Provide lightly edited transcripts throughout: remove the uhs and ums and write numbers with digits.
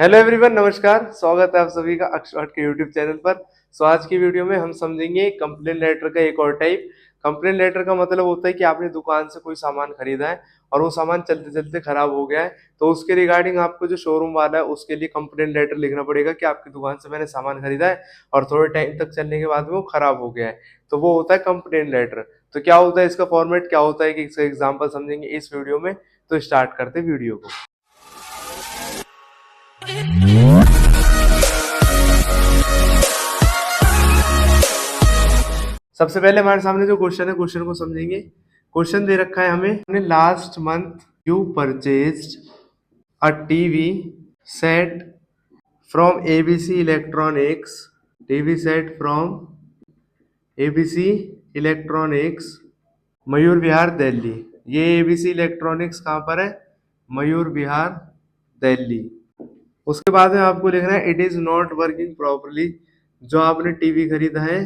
Hello everyone, नमस्कार। स्वागत है आप सभी का अक्षर के यूट्यूब चैनल पर। आज की वीडियो में हम समझेंगे कंप्लेन लेटर का एक और टाइप। कंप्लेन लेटर का मतलब होता है कि आपने दुकान से कोई सामान खरीदा है और वो सामान चलते चलते खराब हो गया है, तो उसके रिगार्डिंग आपको जो शोरूम वाला है उसके लिए कंप्लेन लेटर लिखना पड़ेगा कि आपकी दुकान से मैंने सामान खरीदा है और थोड़े टाइम तक चलने के बाद में वो खराब हो गया है, तो वो होता है कंप्लेन लेटर। तो क्या होता है इसका फॉर्मेट, क्या होता है कि इसका एग्जाम्पल समझेंगे इस वीडियो में। तो स्टार्ट करते वीडियो को। सबसे पहले हमारे सामने जो क्वेश्चन है, क्वेश्चन को समझेंगे। क्वेश्चन दे रखा है हमें, last month you purchased a TV set from ABC electronics, TV set from ABC electronics, Mayur Vihar Delhi. ये एबीसी इलेक्ट्रॉनिक्स कहाँ पर है? मयूर विहार दिल्ली। उसके बाद में आपको लिखना है it is not working properly. जो आपने टीवी खरीदा है,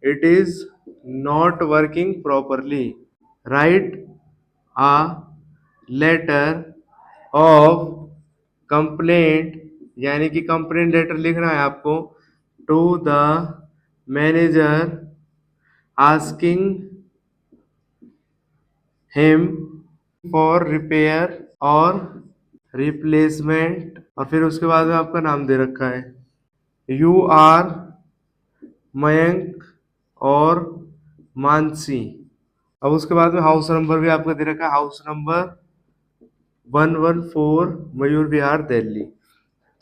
it is not working properly. Write a letter of complaint, यानी कि कंप्लेंट लेटर लिखना है आपको, to the manager asking him for repair और रिप्लेसमेंट। और फिर उसके बाद में आपका नाम दे रखा है, यू आर मयंक और मानसी। अब उसके बाद में हाउस नंबर भी आपका दे रखा है, हाउस नंबर 114 मयूर विहार दिल्ली।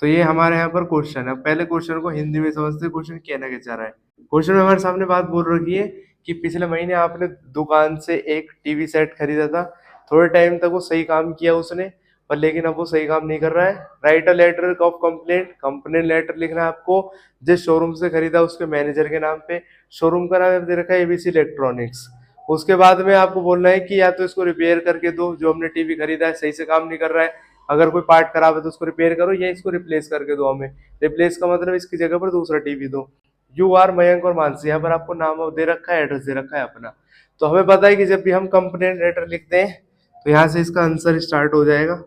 तो ये हमारे यहाँ पर क्वेश्चन है। पहले क्वेश्चन को हिंदी में समझते, क्वेश्चन कहना क्या चाह रहा है। क्वेश्चन में हमारे सामने बात बोल रखी है कि पिछले महीने आपने दुकान से एक टीवी सेट खरीदा था, थोड़े टाइम तक वो सही काम किया उसने, पर लेकिन अब वो सही काम नहीं कर रहा है। Write a letter of complaint, complaint letter लिखना है आपको जिस शोरूम से खरीदा उसके मैनेजर के नाम पे। शोरूम का नाम दे रखा है एबीसी इलेक्ट्रॉनिक्स। उसके बाद में आपको बोलना है कि या तो इसको रिपेयर करके दो, जो हमने टीवी खरीदा है सही से काम नहीं कर रहा है, अगर कोई पार्ट खराब है तो उसको रिपेयर करो, या इसको रिप्लेस करके दो हमें। रिप्लेस का मतलब इसकी जगह पर दूसरा टीवी दो। यू आर मयंक और मानसी, यहाँ पर आपको नाम दे रखा है, एड्रेस दे रखा है अपना। तो हमें पता है कि जब भी हम कंप्लेंट लेटर लिखते हैं तो यहाँ से इसका आंसर स्टार्ट हो जाएगा।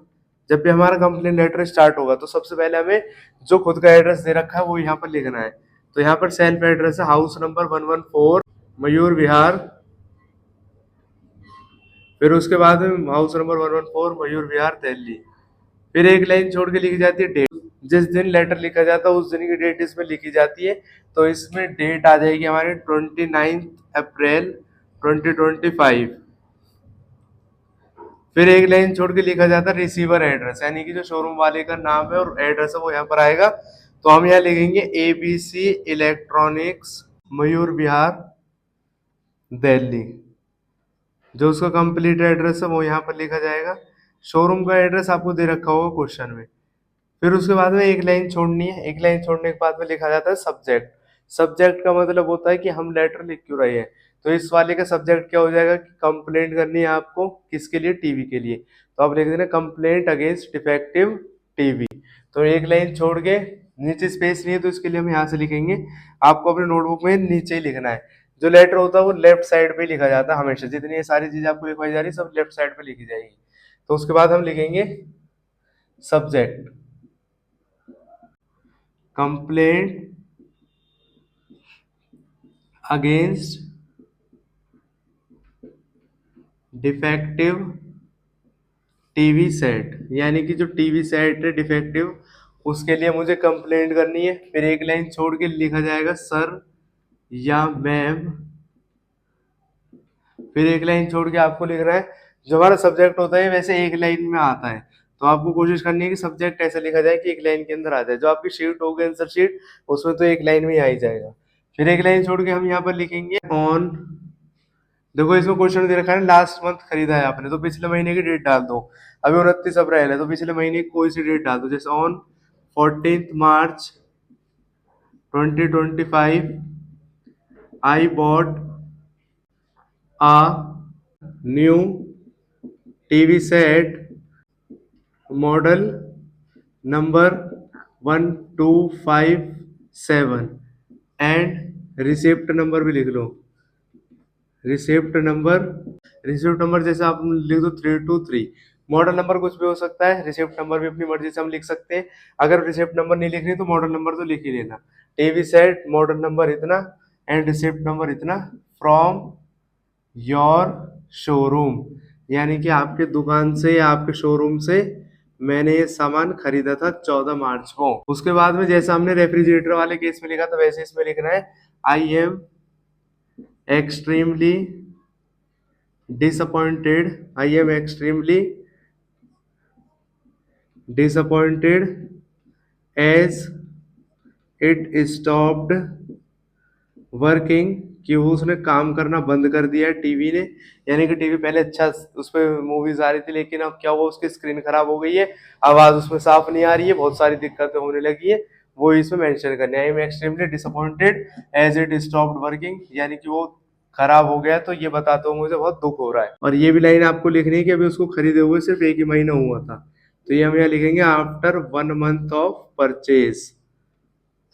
जब भी हमारा कंप्लेंट लेटर स्टार्ट होगा तो सबसे पहले हमें जो खुद का एड्रेस दे रखा है वो यहाँ पर लिखना है। तो यहाँ पर सेल्फ एड्रेस है, हाउस नंबर 114 मयूर विहार। फिर उसके बाद में हाउस नंबर 114 मयूर विहार दिल्ली। फिर एक लाइन छोड़ के लिखी जाती है डेट। जिस दिन लेटर लिखा जाता है उस दिन की डेट इसमें लिखी जाती है। तो इसमें डेट आ जाएगी हमारी 29 अप्रैल 2025। फिर एक लाइन छोड़ के लिखा जाता है रिसीवर एड्रेस, यानी कि जो शोरूम वाले का नाम है और एड्रेस है वो यहाँ पर आएगा। तो हम यहाँ लिखेंगे एबीसी इलेक्ट्रॉनिक्स मयूर विहार दिल्ली। जो उसका कंप्लीट एड्रेस है वो यहाँ पर लिखा जाएगा। शोरूम का एड्रेस आपको दे रखा होगा क्वेश्चन में। फिर उसके बाद में एक लाइन छोड़नी है। एक लाइन छोड़ने के बाद में लिखा जाता है सब्जेक्ट। सब्जेक्ट का मतलब होता है कि हम लेटर लिख क्यों रहे हैं। तो इस वाले का सब्जेक्ट क्या हो जाएगा कि कंप्लेंट करनी है आपको, किसके लिए? टीवी के लिए। तो आप लिख देना कंप्लेंट अगेंस्ट डिफेक्टिव टीवी। तो एक लाइन छोड़ के, नीचे स्पेस नहीं है तो इसके लिए हम यहाँ से लिखेंगे। आपको अपने नोटबुक में नीचे ही लिखना है। जो लेटर होता है वो लेफ्ट साइड पे लिखा जाता है हमेशा। जितनी ये सारी चीजें आपको लिखवाई जा रही है सब लेफ्ट साइड पे लिखी जाएगी। तो उसके बाद हम लिखेंगे subject complaint against defective TV set, यानी कि जो टीवी सेट है डिफेक्टिव उसके लिए मुझे कंप्लेंट करनी है। फिर एक लाइन छोड़ के लिखा जाएगा सर या मैम। फिर एक लाइन छोड़ के आपको लिख रहा है, जो हमारा सब्जेक्ट होता है वैसे एक लाइन में आता है, तो आपको कोशिश करनी है कि सब्जेक्ट ऐसे लिखा जाए कि एक लाइन के अंदर आ जाए। जो आपकी शीट होगी आंसर शीट, उसमें तो एक लाइन में ही आ ही जाएगा। फिर एक लाइन छोड़ के हम यहाँ पर लिखेंगे ऑन। देखो इसमें क्वेश्चन दे रखा है लास्ट मंथ खरीदा है आपने, तो पिछले महीने की डेट डाल दो। अभी 29 अप्रैल है तो पिछले महीने की कोई सी डेट डाल दो, जैसे on 14 March 2025 I bought a new TV set model number 1257 and receipt number भी लिख लो। रिसिप्ट नंबर, रिसिप्ट नंबर जैसे आप लिख दो 323। मॉडल नंबर कुछ भी हो सकता है, रिसिप्ट नंबर भी अपनी मर्जी से हम लिख सकते हैं। अगर रिसिप्ट नंबर नहीं लिखनी तो मॉडल नंबर तो लिख ही लेना, टीवी सेट मॉडल नंबर इतना एंड रिसिप्ट नंबर इतना फ्रॉम योर शोरूम, यानी कि आपके दुकान से या आपके शोरूम से मैंने ये सामान खरीदा था 14 मार्च को। उसके बाद में जैसा हमने रेफ्रिजरेटर वाले केस में लिखा था वैसे इसमें लिखना है, आई am extremely disappointed, I am extremely disappointed as it stopped working, कि वो उसने काम करना बंद कर दिया है टीवी ने, यानी कि टीवी पहले अच्छा उस पर मूवीज आ रही थी लेकिन अब क्या वो उसकी स्क्रीन खराब हो गई है, आवाज उसमें साफ नहीं आ रही है, बहुत सारी दिक्कतें होने लगी है, वो इसमें मेंशन करने I am extremely disappointed as it stopped working, यानी कि वो खराब हो गया तो ये बताते हुए मुझे बहुत दुख हो रहा है। और ये भी लाइन आपको लिखनी है कि अभी उसको खरीदे हुए सिर्फ 1 ही महीना हुआ था, तो ये हम यहाँ लिखेंगे आफ्टर 1 मंथ ऑफ परचेज,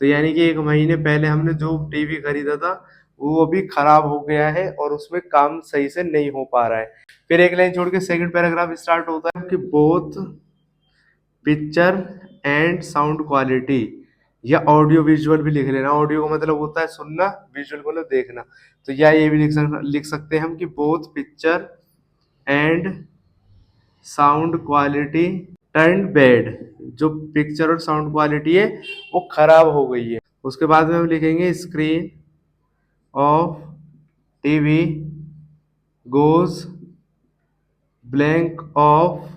तो यानी कि 1 महीने पहले हमने जो टीवी खरीदा था वो अभी खराब हो गया है और उसमें काम सही से नहीं हो पा रहा है। फिर एक लाइन छोड़ के सेकंड पैराग्राफ स्टार्ट होता है कि both picture and sound quality, या ऑडियो विजुअल भी लिख लेना, ऑडियो का मतलब होता है सुनना, विजुअल को मतलब देखना, तो या ये भी लिख सकते हैं हम कि both picture and sound quality turn bad, जो पिक्चर और साउंड क्वालिटी है वो खराब हो गई है। उसके बाद में हम लिखेंगे screen of TV goes blank of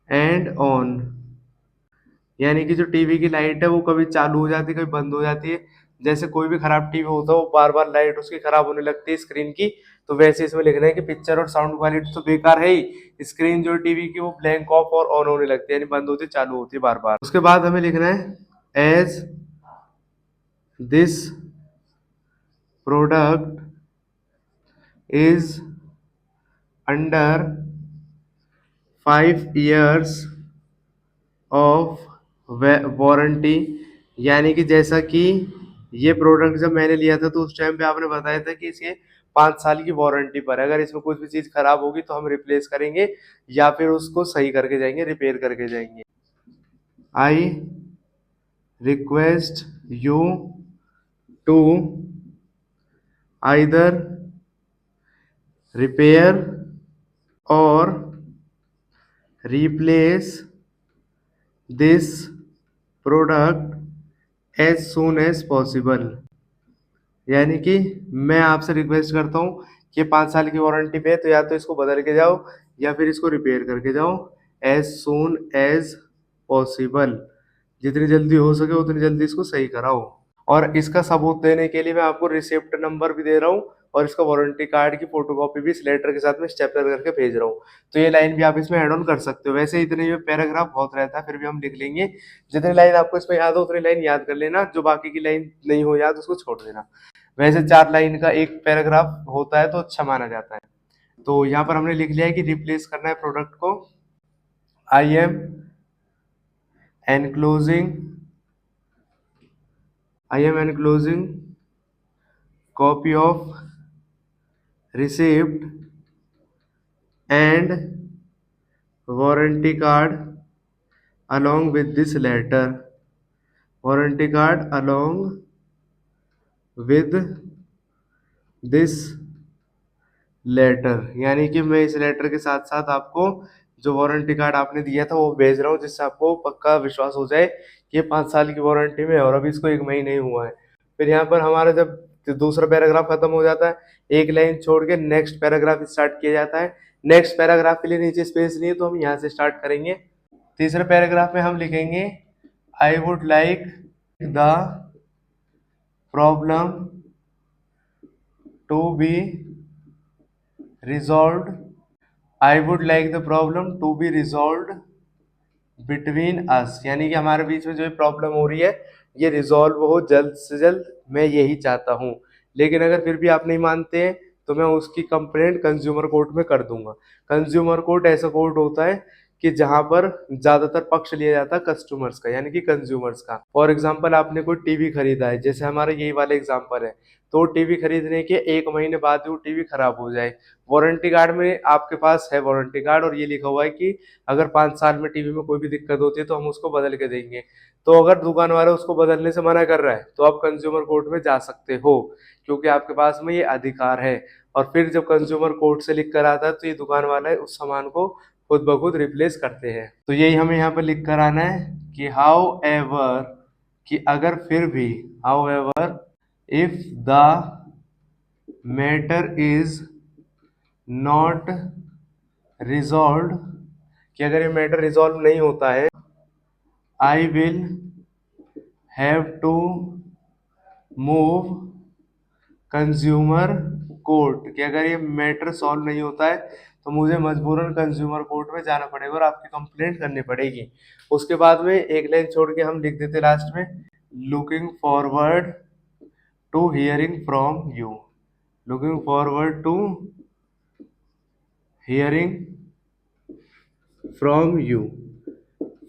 and on, यानी कि जो टीवी की लाइट है वो कभी चालू हो जाती है कभी बंद हो जाती है, जैसे कोई भी खराब टीवी होता है वो बार बार लाइट उसकी खराब होने लगती है स्क्रीन की, तो वैसे इसमें लिखना है कि पिक्चर और साउंड क्वालिटी तो बेकार है ही, स्क्रीन जो टीवी की वो ब्लैंक ऑफ और ऑन होने लगती है, यानी बंद होती चालू होती है बार बार। उसके बाद हमें लिखना है as this product is under 5 years of warranty, यानी कि जैसा कि ये प्रोडक्ट जब मैंने लिया था तो उस टाइम पे आपने बताया था कि इसके 5 साल की वारंटी पर है, अगर इसमें कुछ भी चीज खराब होगी तो हम रिप्लेस करेंगे या फिर उसको सही करके जाएंगे, रिपेयर करके जाएंगे। I request you to either repair और replace this product as soon as possible, यानी कि मैं आपसे रिक्वेस्ट करता हूँ कि 5 साल की वारंटी पे है तो या तो इसको बदल के जाओ या फिर इसको रिपेयर करके जाओ एज सून एज पॉसिबल, जितनी जल्दी हो सके उतनी जल्दी इसको सही कराओ। और इसका सबूत देने के लिए मैं आपको रिसिप्ट नंबर भी दे रहा हूँ और इसका वारंटी कार्ड की फोटोकॉपी भी इस लेटर के साथ में स्टेपलर करके भेज रहा हूँ, तो ये लाइन भी आप इसमें ऐड ऑन कर सकते हो। वैसे इतने ये पैराग्राफ बहुत रहता है फिर भी हम लिख लेंगे, जितनी लाइन आपको इसमें याद हो उतनी लाइन याद कर लेना, जो बाकी की लाइन नहीं हो याद उसको छोड़ देना। वैसे 4 लाइन का एक पैराग्राफ होता है तो अच्छा माना जाता है। तो यहाँ पर हमने लिख लिया है कि रिप्लेस करना है प्रोडक्ट को, आई am enclosing copy of receipt and warranty card along with this letter, warranty card along with this letter, यानी कि मैं इस लेटर के साथ साथ आपको जो वारंटी कार्ड आपने दिया था वो भेज रहा हूँ, जिससे आपको पक्का विश्वास हो जाए कि ये 5 साल की वारंटी में है और अभी इसको 1 महीना ही हुआ है। फिर यहाँ पर हमारा जब दूसरा पैराग्राफ खत्म हो जाता है, एक लाइन छोड़ के नेक्स्ट पैराग्राफ स्टार्ट किया जाता है, नेक्स्ट पैराग्राफ के लिए नीचे स्पेस नहीं है तो हम यहाँ से स्टार्ट करेंगे। तीसरे पैराग्राफ में हम लिखेंगे I would like the problem to be resolved, I would like the problem to be resolved between us, यानी कि हमारे बीच में जो प्रॉब्लम हो रही है ये रिजॉल्व हो जल्द से जल्द, मैं यही चाहता हूँ। लेकिन अगर फिर भी आप नहीं मानते हैं तो मैं उसकी कंप्लेंट कंज्यूमर कोर्ट में कर दूंगा। कंज्यूमर कोर्ट ऐसा कोर्ट होता है कि जहां पर ज्यादातर पक्ष लिया जाता है कस्टमर्स का यानी कि कंज्यूमर्स का। फॉर एग्जाम्पल आपने कोई टीवी खरीदा है, जैसे हमारा यही वाला एग्जाम्पल है, तो टीवी खरीदने के 1 महीने बाद वो टीवी खराब हो जाए, वारंटी कार्ड में आपके पास है वारंटी कार्ड और ये लिखा हुआ है कि अगर 5 साल में टीवी में कोई भी दिक्कत होती है तो हम उसको बदल के देंगे। तो अगर दुकान वाला उसको बदलने से मना कर रहा है तो आप कंज्यूमर कोर्ट में जा सकते हो, क्योंकि आपके पास में ये अधिकार है। और फिर जब कंज्यूमर कोर्ट से लिख कर आता है तो ये दुकान वाला है उस सामान को खुद ब खुद रिप्लेस करते हैं। तो यही हमें यहाँ पर लिख कर आना है कि हाउ एवर, कि अगर फिर भी, however if the matter is not resolve, कि अगर ये मैटर रिजॉल्व नहीं होता है, I will have to move consumer court, कि अगर ये मैटर सॉल्व नहीं होता है तो मुझे मजबूरन कंज्यूमर कोर्ट में जाना पड़ेगा और आपकी कंप्लेंट करनी पड़ेगी। उसके बाद में एक लाइन छोड़ के हम लिख देते लास्ट में, looking forward to hearing from you, looking forward to hearing from you.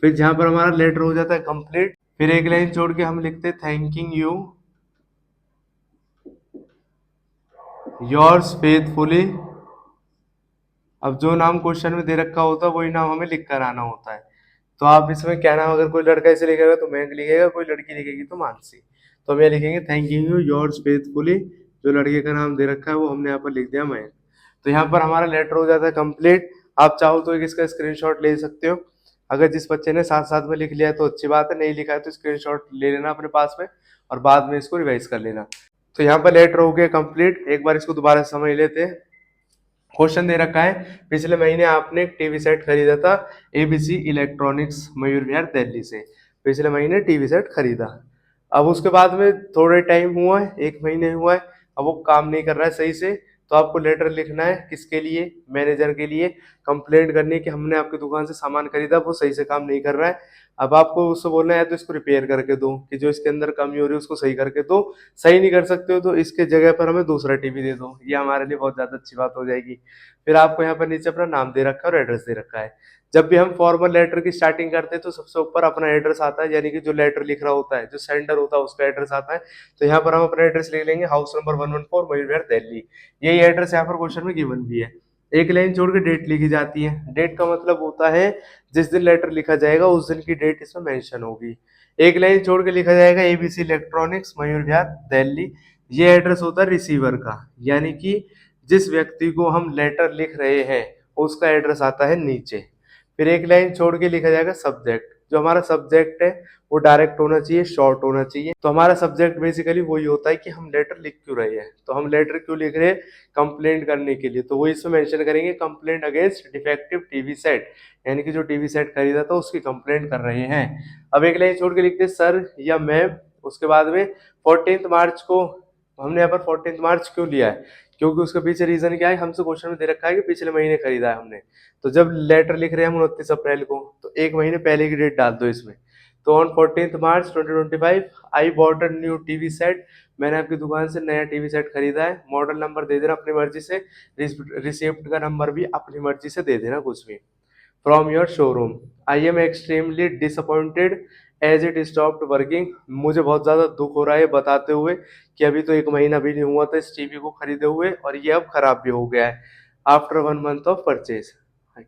फिर जहां पर हमारा लेटर हो जाता है कंप्लीट, फिर एक लाइन छोड़ के हम लिखते थैंकिंग यू योर्स फेथफुली। अब जो नाम क्वेश्चन में दे रखा होता है वही नाम हमें लिख कर आना होता है। तो आप इसमें क्या नाम, अगर कोई लड़का इसे लिखेगा तो मयंक लिखेगा, कोई लड़की लिखेगी तो मानसी। तो हम ये लिखेंगे थैंकिंग यू योर्स फेथफुली, जो लड़के का नाम दे रखा है वो हमने यहाँ पर लिख दिया मयंक। तो यहाँ पर हमारा लेटर हो जाता है कंप्लीट। आप चाहो तो एक इसका स्क्रीनशॉट ले सकते हो, अगर जिस बच्चे ने साथ साथ में लिख लिया है तो अच्छी बात है, नहीं लिखा है तो स्क्रीनशॉट ले लेना अपने पास में और बाद में इसको रिवाइज कर लेना। तो यहाँ पर लेटर हो गया कंप्लीट। एक बार इसको दोबारा समझ लेते हैं। क्वेश्चन दे रखा है, पिछले महीने आपने एक टीवी सेट खरीदा था एबीसी इलेक्ट्रॉनिक्स मयूर विहार दिल्ली से, पिछले महीने टीवी सेट खरीदा। अब उसके बाद में थोड़े टाइम हुआ है, 1 महीने हुआ है, अब वो काम नहीं कर रहा है सही से, तो आपको लेटर लिखना है किसके लिए, मैनेजर के लिए, कंप्लेंट करनी है कि हमने आपकी दुकान से सामान खरीदा, वो सही से काम नहीं कर रहा है। अब आपको उससे बोलना है तो इसको रिपेयर करके दो, कि जो इसके अंदर कमी हो रही है उसको सही करके दो। सही नहीं कर सकते हो तो इसके जगह पर हमें दूसरा टीवी दे दो, ये हमारे लिए बहुत ज्यादा अच्छी बात हो जाएगी। फिर आपको यहाँ पर नीचे अपना नाम दे रखा है और एड्रेस दे रखा है। जब भी हम फॉर्मल लेटर की स्टार्टिंग करते हैं तो सबसे ऊपर अपना एड्रेस आता है, यानी कि जो लेटर लिख रहा होता है, जो सेंडर होता है उसका एड्रेस आता है। तो यहाँ पर हम अपना एड्रेस लिख लेंगे, हाउस नंबर 114 मयूर विहार दिल्ली। यही एड्रेस यहाँ पर क्वेश्चन में गिवन भी है। एक लाइन छोड़ के डेट लिखी जाती है। डेट का मतलब होता है जिस दिन लेटर लिखा जाएगा उस दिन की डेट इसमें मेंशन होगी। एक लाइन छोड़ के लिखा जाएगा एबीसी इलेक्ट्रॉनिक्स मयूर विहार दिल्ली। ये एड्रेस होता है रिसीवर का, यानी कि जिस व्यक्ति को हम लेटर लिख रहे हैं उसका एड्रेस आता है नीचे। फिर एक लाइन छोड़ के लिखा जाएगा सब्जेक्ट, जो हमारा सब्जेक्ट है वो डायरेक्ट होना चाहिए, शॉर्ट होना चाहिए। तो हमारा सब्जेक्ट बेसिकली वही होता है कि हम लेटर लिख क्यों रहे हैं, तो हम लेटर क्यों लिख रहे हैं, कंप्लेंट करने के लिए। तो वो इसमें मेंशन करेंगे complaint against defective TV set, यानी कि जो टीवी सेट खरीदा था उसकी कंप्लेंट कर रहे हैं। अब एक लाइन छोड़ के लिखते सर या मैम। उसके बाद में 14 मार्च को, हमने यहाँ पर 14 मार्च क्यों लिया है, क्योंकि उसके पीछे रीजन क्या है, हमसे क्वेश्चन में दे रखा है कि पिछले महीने खरीदा है हमने। तो जब लेटर लिख रहे हैं हम 29 अप्रैल को, तो 1 महीने पहले की डेट डाल दो इसमें। तो on 14 March 2025 I bought a new TV set, मैंने आपकी दुकान से नया टीवी सेट खरीदा है। मॉडल नंबर दे देना अपनी मर्जी से, रिसिप्ट का नंबर भी अपनी मर्जी से दे देना कुछ भी। From your showroom, I am extremely disappointed as it stopped working, मुझे बहुत ज़्यादा दुख हो रहा है बताते हुए कि अभी तो 1 महीना भी नहीं हुआ था इस टीवी को खरीदे हुए और ये अब खराब भी हो गया है। आफ्टर 1 मंथ ऑफ परचेज,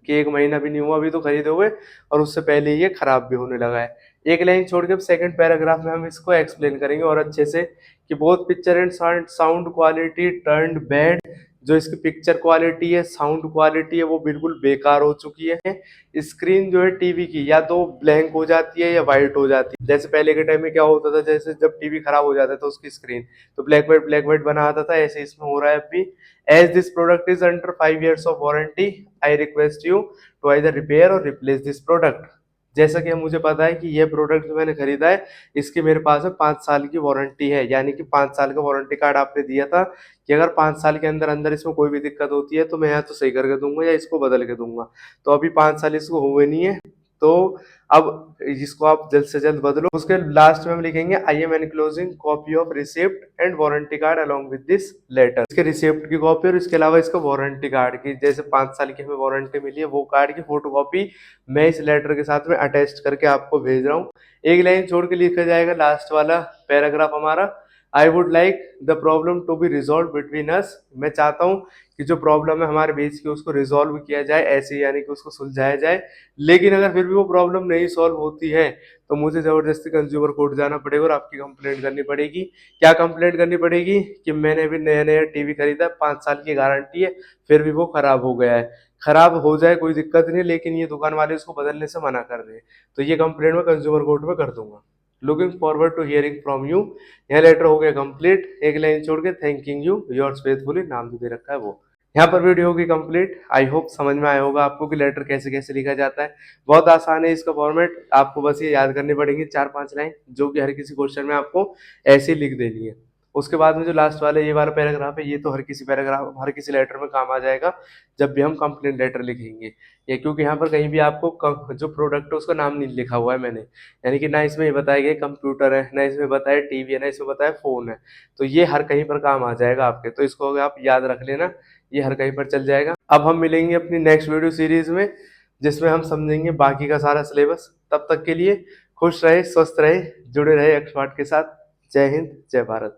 कि 1 महीना भी नहीं हुआ अभी तो खरीदे हुए और उससे पहले ये खराब भी होने लगा है। एक लाइन छोड़ के सेकंड पैराग्राफ में हम इसको एक्सप्लेन करेंगे और अच्छे से कि both picture and sound quality turned bad, जो इसकी पिक्चर क्वालिटी है, साउंड क्वालिटी है, वो बिल्कुल बेकार हो चुकी है। स्क्रीन जो है टीवी की या तो ब्लैंक हो जाती है या वाइट हो जाती है। जैसे पहले के टाइम में क्या होता था, जैसे जब टीवी खराब हो जाता था उसकी स्क्रीन तो ब्लैक व्हाइट बना आता था, ऐसे इसमें हो रहा है अभी। As this product is under 5 years of warranty, I request you to either repair और रिप्लेस दिस प्रोडक्ट। जैसा कि मुझे पता है कि ये प्रोडक्ट जो मैंने खरीदा है इसकी मेरे पास में 5 साल की वारंटी है, यानी कि 5 साल का वारंटी कार्ड आपने दिया था कि अगर 5 साल के अंदर अंदर इसमें कोई भी दिक्कत होती है तो मैं या तो सही करके दूंगा या इसको बदल के दूंगा। तो अभी 5 साल इसको हुए नहीं है, तो अब इसको आप जल्द से जल्द बदलो। उसके लास्ट में हम लिखेंगे I am enclosing copy of receipt and warranty card along with this letter. इसके रिसिप्ट की कॉपी और इसके अलावा इसका वारंटी कार्ड की, जैसे 5 साल की हमें वारंटी मिली है, वो कार्ड की फोटो कॉपी मैं इस लेटर के साथ में अटैच करके आपको भेज रहा हूँ। एक लाइन छोड़ के लिखा जाएगा लास्ट वाला पैराग्राफ हमारा, I would like the problem to be resolve between us. मैं चाहता हूँ कि जो प्रॉब्लम है हमारे बीच की उसको रिजॉल्व किया जाए, ऐसे यानी कि उसको सुलझाया जाए। लेकिन अगर फिर भी वो प्रॉब्लम नहीं सॉल्व होती है तो मुझे जबरदस्ती कंज्यूमर कोर्ट जाना पड़ेगा और आपकी कंप्लेंट करनी पड़ेगी। क्या कंप्लेंट करनी पड़ेगी कि मैंने अभी नया नया टीवी खरीदा, 5 साल की गारंटी है, फिर भी वो खराब हो गया है। खराब हो जाए कोई दिक्कत नहीं, लेकिन ये दुकान वाले उसको बदलने से मना कर रहे हैं, तो ये कंप्लेंट मैं कंज्यूमर कोर्ट में कर दूंगा। Looking forward to hearing from you. यह लेटर हो गया कंप्लीट। एक लाइन छोड़ के थैंकिंग यू योर्स फेथफुली, नाम जो दे रखा है वो। यहाँ पर वीडियो होगी कंप्लीट। आई होप समझ में आया होगा आपको कि लेटर कैसे कैसे लिखा जाता है। बहुत आसान है इसका फॉर्मेट, आपको बस ये याद करनी पड़ेगी 4-5 लाइन, जो कि हर किसी क्वेश्चन में आपको ऐसे ही लिख देनी है। उसके बाद में जो लास्ट वाला ये वाला पैराग्राफ है, ये तो हर किसी पैराग्राफ हर किसी लेटर में काम आ जाएगा जब भी हम कंप्लेंट लेटर लिखेंगे। ये क्योंकि यहाँ पर कहीं भी आपको जो प्रोडक्ट है उसका नाम नहीं लिखा हुआ है मैंने, यानी कि ना इसमें ये बताया गया कंप्यूटर है, ना इसमें बताया टीवी है, ना इसमें बताया फोन है, तो ये हर कहीं पर काम आ जाएगा आपके, तो इसको आप याद रख लेना, ये हर कहीं पर चल जाएगा। अब हम मिलेंगे अपनी नेक्स्ट वीडियो सीरीज में, जिसमें हम समझेंगे बाकी का सारा सिलेबस। तब तक के लिए खुश रहे, स्वस्थ रहे, जुड़े रहे एक्सपर्ट के साथ। जय हिंद, जय भारत।